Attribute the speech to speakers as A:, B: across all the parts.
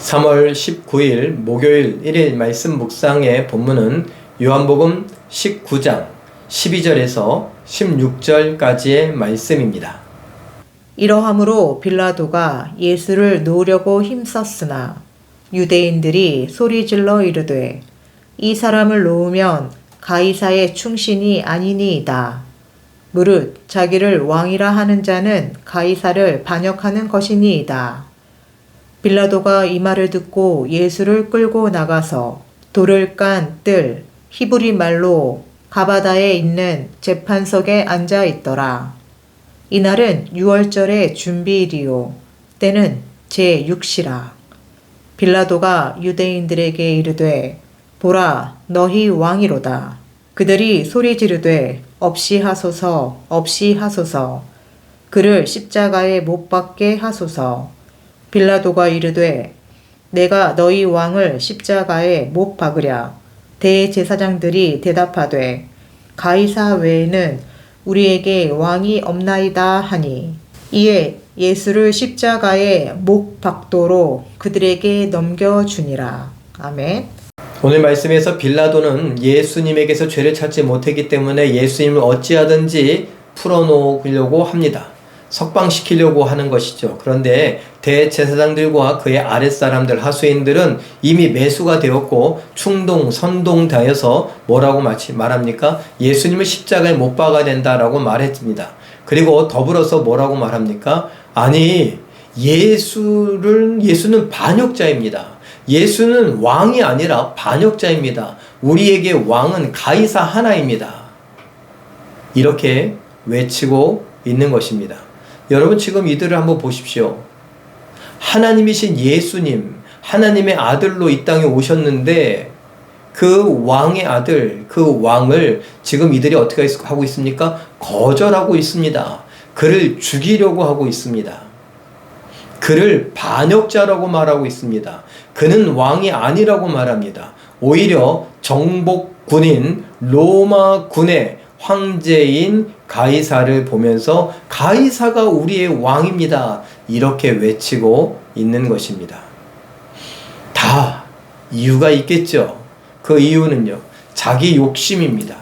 A: 3월 19일 목요일 1일 말씀 묵상의 본문은 요한복음 19장 12절에서 16절까지의 말씀입니다.
B: 이러함으로 빌라도가 예수를 놓으려고 힘썼으나 유대인들이 소리질러 이르되 이 사람을 놓으면 가이사의 충신이 아니니이다. 무릇 자기를 왕이라 하는 자는 가이사를 반역하는 것이니이다. 빌라도가 이 말을 듣고 예수를 끌고 나가서 돌을 깐 뜰 히브리 말로 가바다에 있는 재판석에 앉아 있더라. 이날은 유월절의 준비일이요 때는 제6시라. 빌라도가 유대인들에게 이르되 보라 너희 왕이로다. 그들이 소리 지르되 없이 하소서 없이 하소서. 그를 십자가에 못 박게 하소서. 빌라도가 이르되 내가 너희 왕을 십자가에 못 박으랴. 대제사장들이 대답하되 가이사 외에는 우리에게 왕이 없나이다 하니 이에 예수를 십자가에 못 박도록 그들에게 넘겨주니라. 아멘.
A: 오늘 말씀에서 빌라도는 예수님에게서 죄를 찾지 못했기 때문에 예수님을 어찌하든지 풀어놓으려고 합니다. 석방시키려고 하는 것이죠. 그런데 대제사장들과 그의 아랫사람들 하수인들은 이미 매수가 되었고 선동되어서 뭐라고 말합니까? 예수님을 십자가에 못 박아야 된다라고 말했습니다. 그리고 더불어서 뭐라고 말합니까? 아니 예수는 반역자입니다. 예수는 왕이 아니라 반역자입니다. 우리에게 왕은 가이사 하나입니다. 이렇게 외치고 있는 것입니다. 여러분 지금 이들을 한번 보십시오. 하나님이신 예수님, 하나님의 아들로 이 땅에 오셨는데 그 왕의 아들, 그 왕을 지금 이들이 어떻게 하고 있습니까? 거절하고 있습니다. 그를 죽이려고 하고 있습니다. 그를 반역자라고 말하고 있습니다. 그는 왕이 아니라고 말합니다. 오히려 정복군인 로마 군의 황제인 가이사를 보면서 가이사가 우리의 왕입니다. 이렇게 외치고 있는 것입니다. 다 이유가 있겠죠. 그 이유는요. 자기 욕심입니다.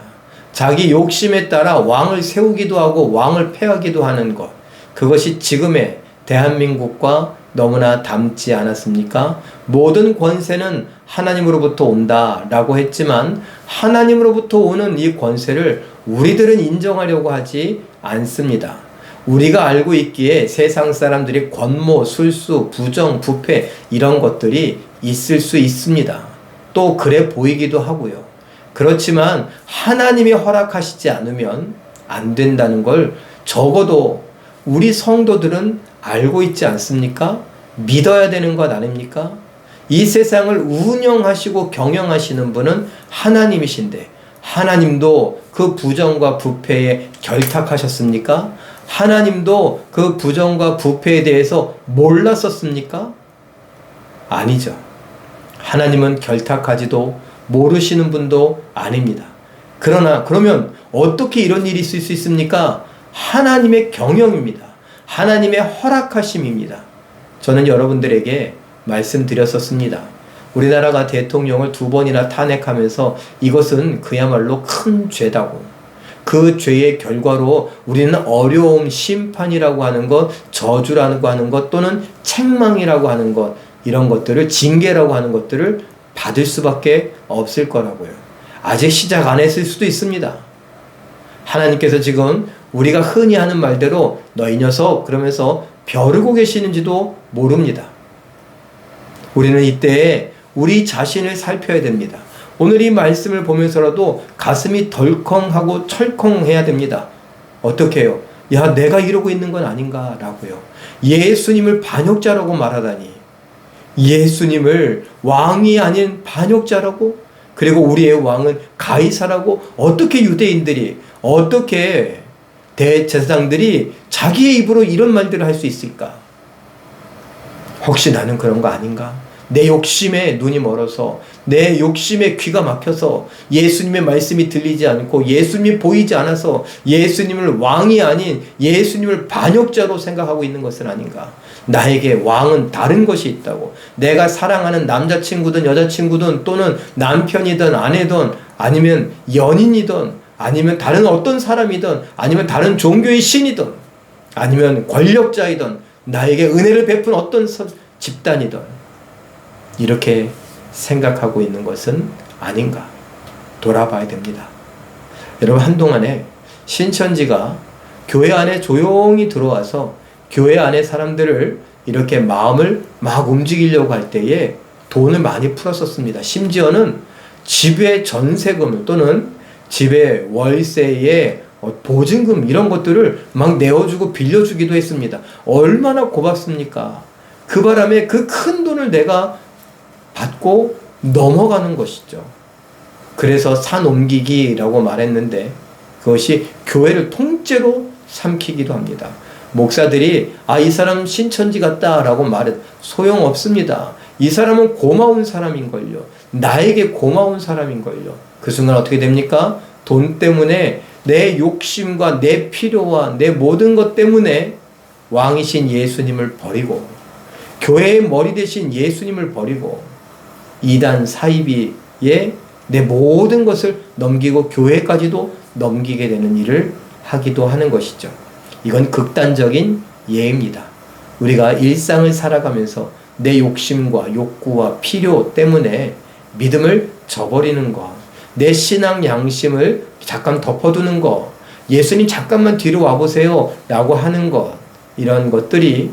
A: 자기 욕심에 따라 왕을 세우기도 하고 왕을 폐하기도 하는 것. 그것이 지금의 대한민국과 너무나 닮지 않았습니까? 모든 권세는 하나님으로부터 온다라고 했지만 하나님으로부터 오는 이 권세를 우리들은 인정하려고 하지 않습니다. 우리가 알고 있기에 세상 사람들이 권모, 술수, 부정, 부패 이런 것들이 있을 수 있습니다. 또 그래 보이기도 하고요. 그렇지만 하나님이 허락하시지 않으면 안 된다는 걸 적어도 우리 성도들은 알고 있지 않습니까? 믿어야 되는 것 아닙니까? 이 세상을 운영하시고 경영하시는 분은 하나님이신데 하나님도 그 부정과 부패에 결탁하셨습니까? 하나님도 그 부정과 부패에 대해서 몰랐었습니까? 아니죠. 하나님은 결탁하지도 모르시는 분도 아닙니다. 그러면 어떻게 이런 일이 있을 수 있습니까? 하나님의 경영입니다. 하나님의 허락하심입니다. 저는 여러분들에게 말씀드렸었습니다. 우리나라가 대통령을 2번이나 탄핵하면서 이것은 그야말로 큰 죄다고. 그 죄의 결과로 우리는 어려움, 심판이라고 하는 것, 저주라고 하는 것 또는 책망이라고 하는 것 이런 것들을 징계라고 하는 것들을 받을 수밖에 없을 거라고요. 아직 시작 안 했을 수도 있습니다. 하나님께서 지금 우리가 흔히 하는 말대로 너 이 녀석 그러면서 벼르고 계시는지도 모릅니다. 우리는 이때 우리 자신을 살펴야 됩니다. 오늘 이 말씀을 보면서라도 가슴이 덜컹하고 철컹해야 됩니다. 어떻게 해요? 야, 내가 이러고 있는 건 아닌가 라고요. 예수님을 반역자라고 말하다니. 예수님을 왕이 아닌 반역자라고? 그리고 우리의 왕은 가이사라고? 어떻게 유대인들이, 어떻게 대제사장들이 자기의 입으로 이런 말들을 할 수 있을까? 혹시 나는 그런 거 아닌가? 내 욕심에 눈이 멀어서, 내 욕심에 귀가 막혀서 예수님의 말씀이 들리지 않고 예수님이 보이지 않아서 예수님을 왕이 아닌 예수님을 반역자로 생각하고 있는 것은 아닌가. 나에게 왕은 다른 것이 있다고. 내가 사랑하는 남자친구든 여자친구든 또는 남편이든 아내든 아니면 연인이든 아니면 다른 어떤 사람이든 아니면 다른 종교의 신이든 아니면 권력자이든 나에게 은혜를 베푼 어떤 집단이든 이렇게 생각하고 있는 것은 아닌가 돌아봐야 됩니다. 여러분, 한동안에 신천지가 교회 안에 조용히 들어와서 교회 안에 사람들을 이렇게 마음을 막 움직이려고 할 때에 돈을 많이 풀었었습니다. 심지어는 집의 전세금 또는 집의 월세의 보증금 이런 것들을 막 내어주고 빌려주기도 했습니다. 얼마나 고맙습니까? 그 바람에 그 큰 돈을 내가 받고 넘어가는 것이죠. 그래서 산 옮기기라고 말했는데 그것이 교회를 통째로 삼키기도 합니다. 목사들이 이 사람 신천지 같다라고 말해 소용없습니다. 이 사람은 고마운 사람인걸요. 나에게 고마운 사람인걸요. 그 순간 어떻게 됩니까? 돈 때문에 내 욕심과 내 필요와 내 모든 것 때문에 왕이신 예수님을 버리고 교회의 머리 대신 예수님을 버리고 이단 사이비에 내 모든 것을 넘기고 교회까지도 넘기게 되는 일을 하기도 하는 것이죠. 이건 극단적인 예입니다. 우리가 일상을 살아가면서 내 욕심과 욕구와 필요 때문에 믿음을 저버리는 것, 내 신앙 양심을 잠깐 덮어두는 것, 예수님 잠깐만 뒤로 와보세요 라고 하는 것, 이런 것들이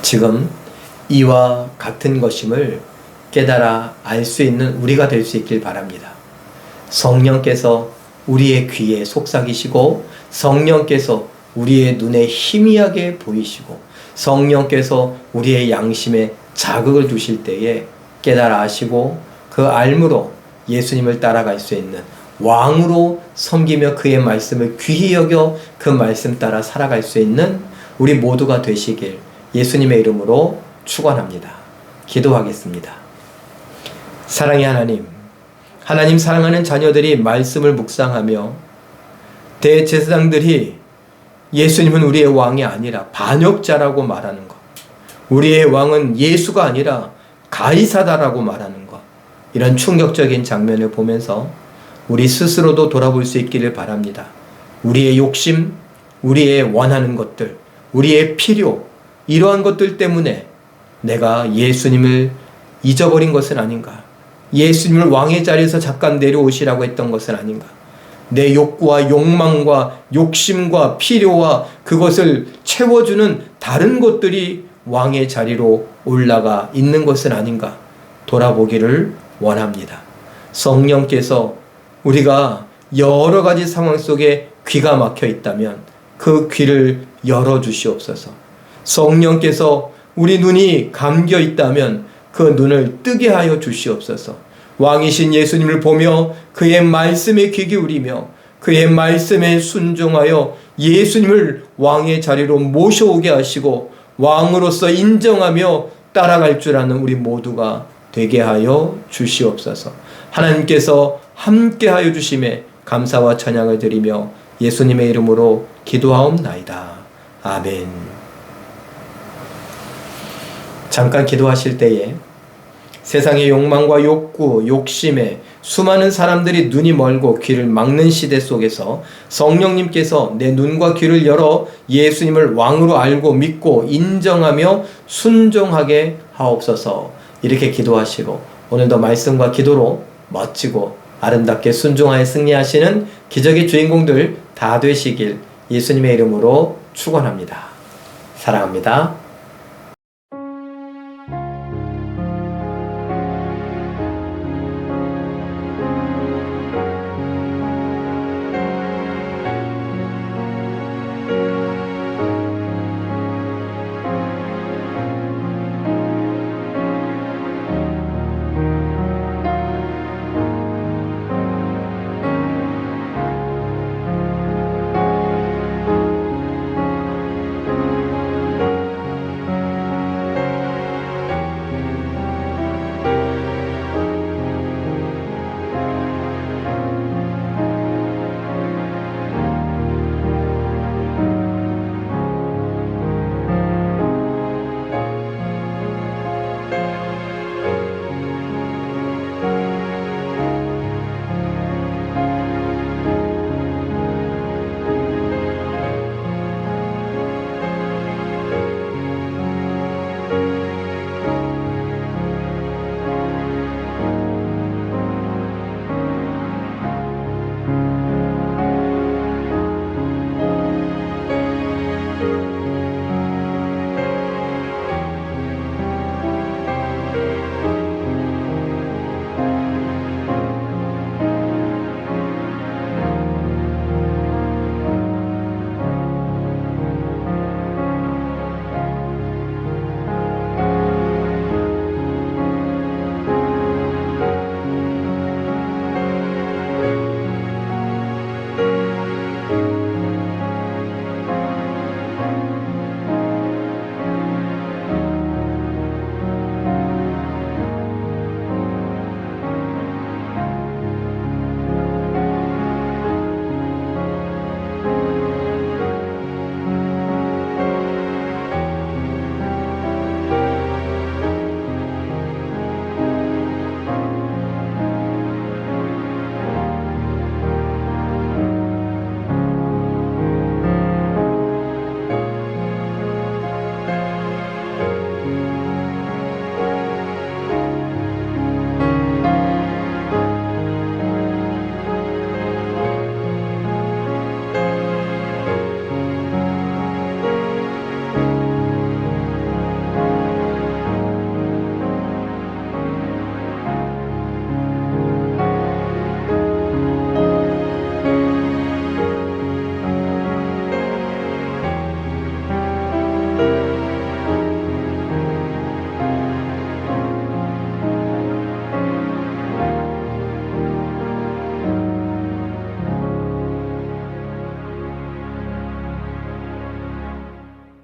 A: 지금 이와 같은 것임을 깨달아 알 수 있는 우리가 될 수 있길 바랍니다. 성령께서 우리의 귀에 속삭이시고 성령께서 우리의 눈에 희미하게 보이시고 성령께서 우리의 양심에 자극을 주실 때에 깨달아 아시고 그 알므로 예수님을 따라갈 수 있는 왕으로 섬기며 그의 말씀을 귀히 여겨 그 말씀 따라 살아갈 수 있는 우리 모두가 되시길 예수님의 이름으로 축원합니다. 기도하겠습니다. 사랑의 하나님, 하나님 사랑하는 자녀들이 말씀을 묵상하며 대제사장들이 예수님은 우리의 왕이 아니라 반역자라고 말하는 것, 우리의 왕은 예수가 아니라 가이사다라고 말하는 것, 이런 충격적인 장면을 보면서 우리 스스로도 돌아볼 수 있기를 바랍니다. 우리의 욕심, 우리의 원하는 것들, 우리의 필요, 이러한 것들 때문에 내가 예수님을 잊어버린 것은 아닌가? 예수님을 왕의 자리에서 잠깐 내려오시라고 했던 것은 아닌가? 내 욕구와 욕망과 욕심과 필요와 그것을 채워주는 다른 것들이 왕의 자리로 올라가 있는 것은 아닌가? 돌아보기를 원합니다. 성령께서 우리가 여러 가지 상황 속에 귀가 막혀 있다면 그 귀를 열어주시옵소서. 성령께서 우리 눈이 감겨 있다면 그 눈을 뜨게 하여 주시옵소서. 왕이신 예수님을 보며 그의 말씀에 귀 기울이며 그의 말씀에 순종하여 예수님을 왕의 자리로 모셔오게 하시고 왕으로서 인정하며 따라갈 줄 아는 우리 모두가 되게 하여 주시옵소서. 하나님께서 함께 하여 주심에 감사와 찬양을 드리며 예수님의 이름으로 기도하옵나이다. 아멘. 잠깐 기도하실 때에 세상의 욕망과 욕구, 욕심에 수많은 사람들이 눈이 멀고 귀를 막는 시대 속에서 성령님께서 내 눈과 귀를 열어 예수님을 왕으로 알고 믿고 인정하며 순종하게 하옵소서. 이렇게 기도하시고 오늘도 말씀과 기도로 멋지고 아름답게 순종하여 승리하시는 기적의 주인공들 다 되시길 예수님의 이름으로 축원합니다. 사랑합니다.